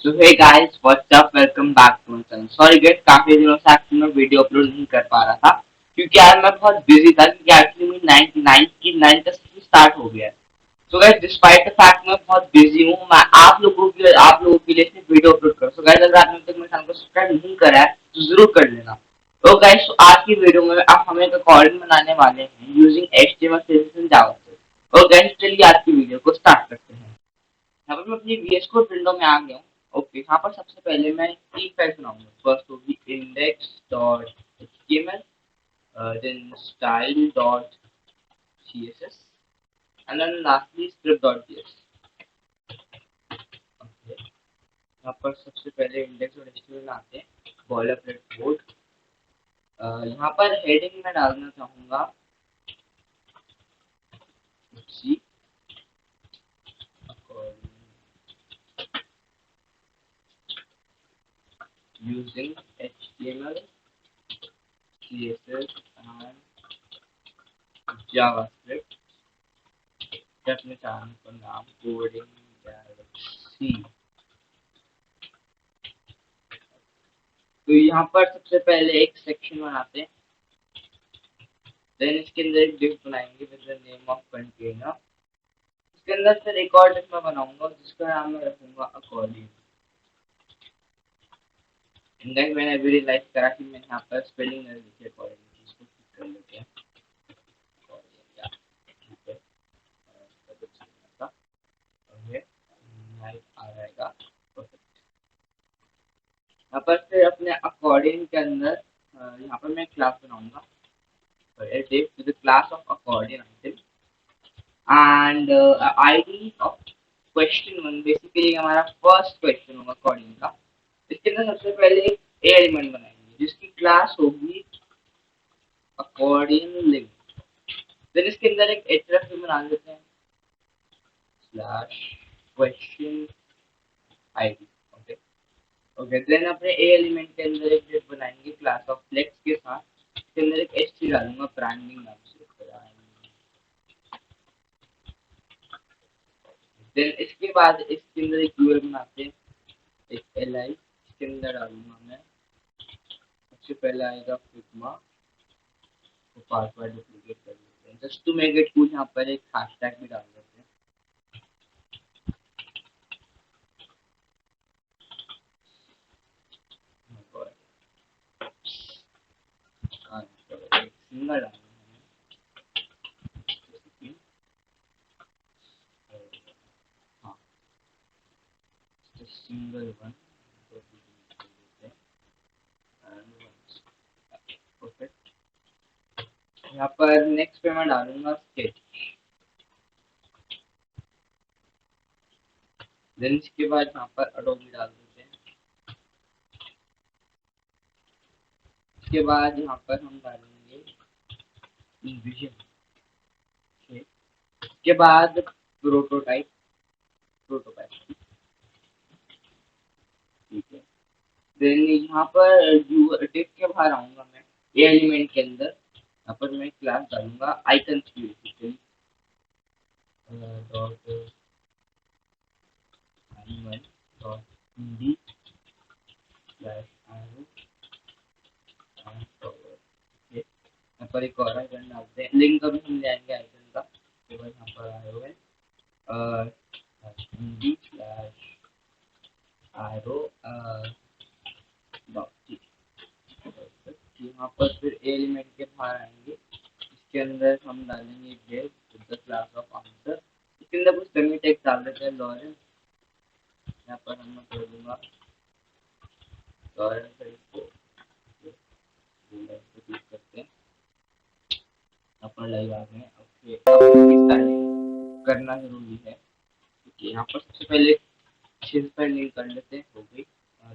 So hey guys, what's up? Welcome back to my channel. Sorry guys, काफी दिनों से actually मैं video upload नहीं कर पा रहा था क्योंकि यार मैं बहुत बिजी था क्योंकि एक्चुअली मेरी नाइन्थ का स्टार्ट हो गया है। So guys, despite the fact मैं बहुत बिजी हूँ, मैं आप लोगों के लिए सिर्फ वीडियो अपलोड कर। So guys, अगर आपने अब तक मेरे चैनल को सब्सक्राइब नहीं करा है तो जरूर कर लेना। तो गाइस, आज की वीडियो में आप हमें एक अकॉर्डिंग बनाने वाले हैं using HTML CSS and JavaScript. और गाइस, चलिए आज की वीडियो को स्टार्ट करते हैं। यहाँ पर मैं अपनी वीएस कोड विंडो में आ गया हूँ। ओके, यहाँ पर सबसे पहले मैं तीन फाइल बनाऊंगा। फर्स्ट होगी index dot HTML, then style dot CSS and then lastly script dot JS. Okay, यहाँ पर सबसे पहले इंडेक्स डॉट एचटीएमएल में आते हैं। बॉयलरप्लेट कोड, यहाँ पर हेडिंग में डालना चाहूंगा सी using HTML, CSS and JavaScript। अपने चैनल का नाम कोडिंग गैलेक्सी। तो यहाँ पर सबसे पहले एक सेक्शन बनाते हैं, देन इसके अंदर एक डिव बनाएंगे with the name of container. इसके अंदर फिर एक और डिव मैं बनाऊंगा जिसका नाम मैं रखूंगा अकॉर्डियन। इंडेक्स मैंने अभी रियलाइज करा कि मैंने यहाँ पर स्पेलिंग एरर लिखी है अकॉर्डियन, इसको ठीक कर लेते हैं। अकॉर्डियन या ठीक है, कुछ नहीं था। ओके, राइट आ जाएगा। परफेक्ट। यहाँ पर फिर अपने अकॉर्डियन के अंदर यहाँ पर मैं क्लास बनाऊंगा, a div with the class of accordion item and id of question one. Basically हमारा फर्स्ट क्वेश्चन होगा अकॉर्डिंग का। इसके अंदर सबसे पहले एक ए एलिमेंट बनाएंगे जिसकी क्लास होगी अकॉर्डिंग लिंक। देन इसके अंदर एक href भी बना देते हैं slash question id। Okay okay, then अपने ए एलिमेंट के अंदर एक div बनाएंगे क्लास ऑफ फ्लेक्स के साथ। इसके अंदर एक ht डालूंगा ब्रांडिंग नाम से। देन इसके बाद इसके अंदर एक यूआरएल बनाते हैं, एक li। इसके अंदर डालूंगा मैं, सबसे पहले आएगा फिग्मा, तो पासवर्ड डुप्लीकेट कर देते हैं। Just to make it cool यहाँ पर एक हैशटैग भी डाल देते हैं। एक सिंगल डालूंगा मैं, जैसे कि हाँ, सिंगल वन परफेक्ट। यहाँ पर नेक्स्ट पे मैं डालूंगा स्केच। देन इसके बाद यहाँ पर अडोबी डाल देते हैं। इसके बाद यहाँ पर हम डालेंगे विजन। इसके बाद प्रोटोटाइप, प्रोटोटाइप ठीक है। देन यहाँ पर डिव के बाहर आऊंगा मैं, ये एलिमेंट के अंदर यहाँ पर मैं क्लास डालूंगा आइकन की basically dot animal dot Hindi slash arrow and forward. यहाँ पर एक और आइकन डालते हैं, लिंक अभी हम जाएंगे आइकन का। तो बस यहाँ पर आए हुए हिंदी स्लैश एरो डॉट। यहाँ पर फिर एलिमेंट के बाहर आएंगे, इसके अंदर हम डालेंगे div with the class of answer. इसके अंदर कुछ डमी टेक्स्ट डाल देते हैं लॉरेंस। यहाँ पर हम कर दूंगा लॉरेंस को क्लिक करते हैं, यहाँ पर लाइव आ गए। ओके, अब इसकी स्टाइलिंग करना जरूरी है क्योंकि यहाँ पर सबसे पहले शेप पर लिंक कर लेते हैं, हो गई।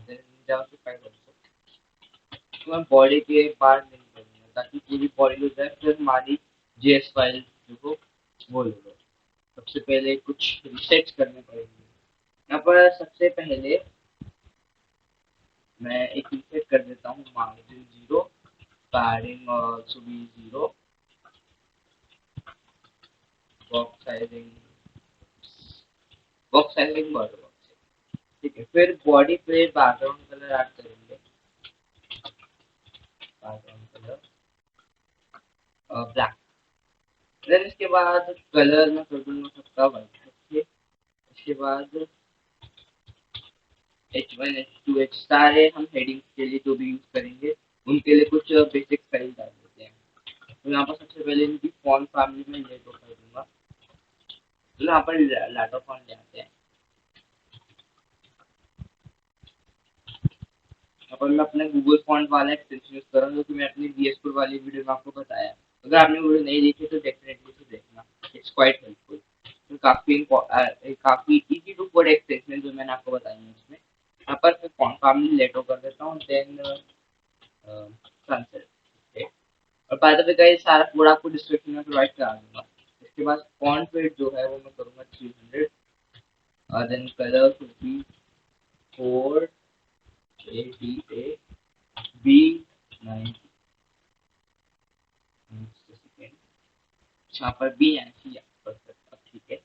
देन जाओ से फाइल तो मैं बॉडी के पार्ट नहीं करूँगा ताकि पूरी बॉडी हो जाए, फिर हमारी जेएस फाइल जो हो वो ले लो। सबसे पहले कुछ रिसेट्स करने पड़ेंगे। यहाँ पर सबसे पहले मैं एक रिसेट कर देता हूँ, margin 0, padding also be 0, box sizing box sizing border box. ठीक है, फिर बॉडी पे बैकग्राउंड कलर ऐड करेंगे, बैकग्राउंड कलर ब्लैक। देन इसके बाद कलर में कर दूंगा सबका वाइट। ठीक, इसके बाद H1 H2 H सारे हम हेडिंग्स के लिए जो भी यूज करेंगे उनके लिए कुछ बेसिक स्टाइल डाल देते हैं। तो यहाँ पर सबसे पहले इनकी फॉन्ट फैमिली में लेटो कर दूंगा। तो यहाँ पर लाटो फॉन्ट ले आते हैं। यहाँ पर मैं अपने गूगल फॉन्ट वाला एक्सटेंशन यूज कर रहा हूँ, जो कि मैं अपनी VS Code वाली वीडियो में आपको बताया। अगर आपने वीडियो नहीं देखी तो डेफिनेटली से देखना, इट्स क्वाइट हेल्पफुल। तो काफी इजी टू कोड एक्सटेंशन जो मैंने आपको बताई है इसमें। यहाँ पर मैं फॉन्ट फैमिली लेटो कर देता हूँ, देन सनसेट। और बाय द वे गाइस सारा कोड आपको डिस्क्रिप्शन में प्रोवाइड करा दूंगा। इसके बाद फॉन्ट वेट जो है वो मैं करूंगा 300, और then colour should be 4ATA B90 second. यहाँ पर B90 परफेक्ट। अब ठीक है,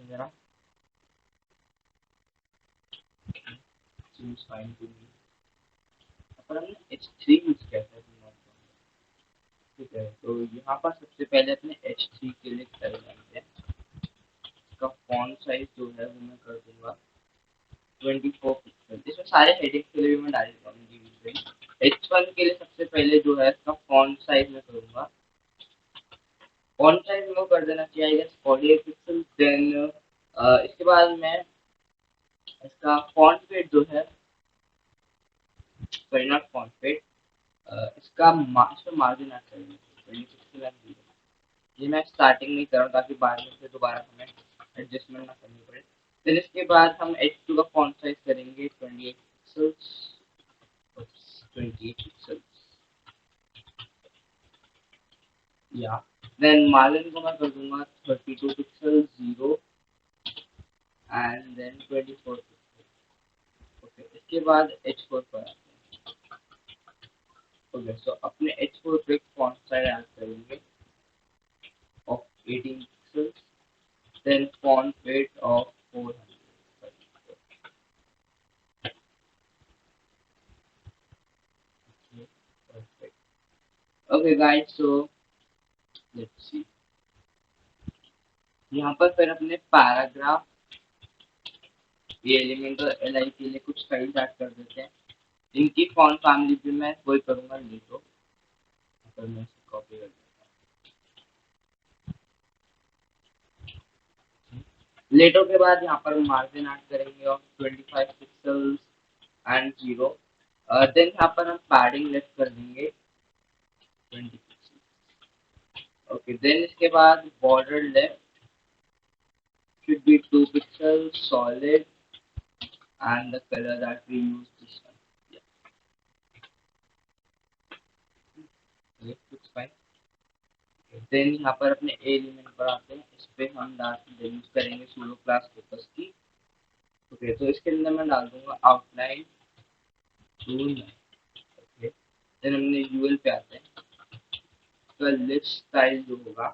जरा seems fine to me। पर हमने H3 यूज किया था। ठीक है, तो यहाँ पर सबसे पहले अपने H3 के लिए कर लेंगे। इसका फॉन्ट साइज जो है वो मैं कर दूंगा 24 पिक्सल। इसमें सारे हेडिंग्स के लिए भी मैं डाल देता हूँ इंडिविजुअली। H1 के लिए सबसे पहले जो है इसका फॉन्ट साइज मैं करूंगा, फॉन्ट साइज में कर देना चाहिए आई गेस 48 पिक्सल। देन इसके बाद मैं इसका फॉन्ट वेट जो है, सॉरी नॉट फॉन्ट वेट, इसका मार्जिन ऐड करेंगे 20 पिक्सल ऐड करेंगे। ये मैं स्टार्टिंग में कर रहा हूँ ताकि बाद में से दोबारा हमें एडजस्टमेंट ना करनी पड़े। फिर इसके बाद हम H2 का फॉन्ट साइज करेंगे 28 पिक्सल्स, 28 पिक्सल्स या देन मार्जिन को मैं कर दूंगा 32 pixel 0 and then 24 pixel. Okay, इसके बाद H4 पर आते हैं। ओके, सो अपने H4 पे फॉन्ट साइज ऐड करेंगे of 18 pixels, then font weight of 400। Okay, perfect। Okay guys, so let's see। यहाँ पर फिर अपने पैराग्राफ, ये एलिमेंट और LI के लिए कुछ स्टाइल ऐड कर देते हैं। इनकी फॉन्ट फैमिली भी मैं वही करूंगा, लेटो। अगर मैं इसे कॉपी कर देता हूँ। लेटो के बाद यहाँ पर मार्जिन ऐड करेंगे ऑफ 25 पिक्सल्स एंड 0। देन यहाँ पर हम पैडिंग लेफ्ट कर देंगे 20 पिक्सल। ओके, देन इसके बाद border left should be 2 pixels solid and the color that we use this one। Yeah, it looks fine। Then यहाँ पर अपने एलिमेंट पर आते हैं। इस पे हम यूज करेंगे सूडो क्लास फोकस की। ओके, तो इसके अंदर मैं डाल दूंगा आउटलाइन टूल। ओके, देन हमने यूएल पे आते हैं। तो लिस्ट स्टाइल जो होगा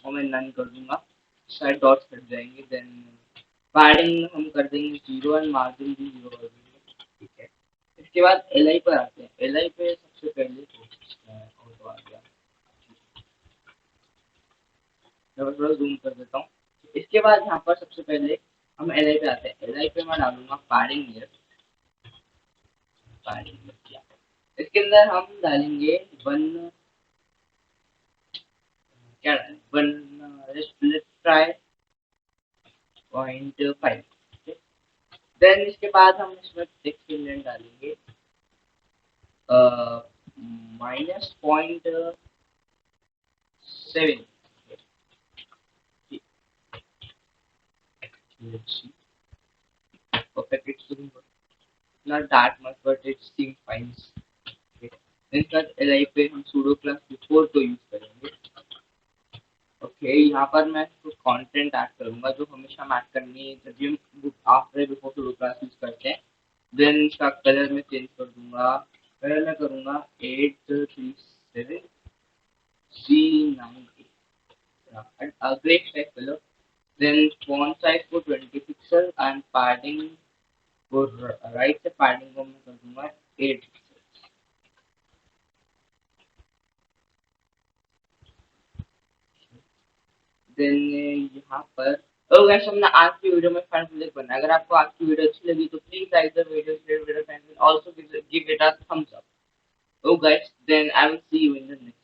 वो मैं नन कर दूंगा, साइड डॉट्स हट जाएंगे। देन पैडिंग हम कर देंगे 0 एंड मार्जिन भी 0 कर देंगे। ठीक है, इसके बाद LI पर आते हैं। LI पे सबसे पहले तो आ गया, मैं थोड़ा जूम कर देता हूँ। इसके बाद यहाँ पर सबसे पहले हम LI पे आते हैं। LI पे मैं डालूंगा पैडिंग लेयर, पैडिंग लेयर। इसके अंदर हम डालेंगे वन, क्या डालें, वन लेट्स ट्राई 0.5। देन इसके बाद हम इसमें टेक्स्ट इंडेंट डालेंगे -0.7। let's see, perfect, it's looking good, not that much but it seems fine। okay, इसके बाद LI पे हम सूडो क्लास बिफोर को यूज करेंगे। ओके, यहाँ पर मैं कुछ कंटेंट ऐड करूंगा जो हमेशा हम ऐड करनी है जब भी हम after before pseudo class use करते हैं। देन इसका कलर में चेंज कर दूंगा, कलर में करूंगा 837 C9 grey strike colour. Then font size को 20 पिक्सल and padding को राइट से padding को मैं कर दूंगा 8 पिक्सल. देन यहाँ पर तो गैस हमने आज की वीडियो में फ्रंट लिंक बना. अगर आपको आज की वीडियो अच्छी लगी तो please like the video, share video friends, and also give it a thumbs up. Oh guys, then I will see you in the next video.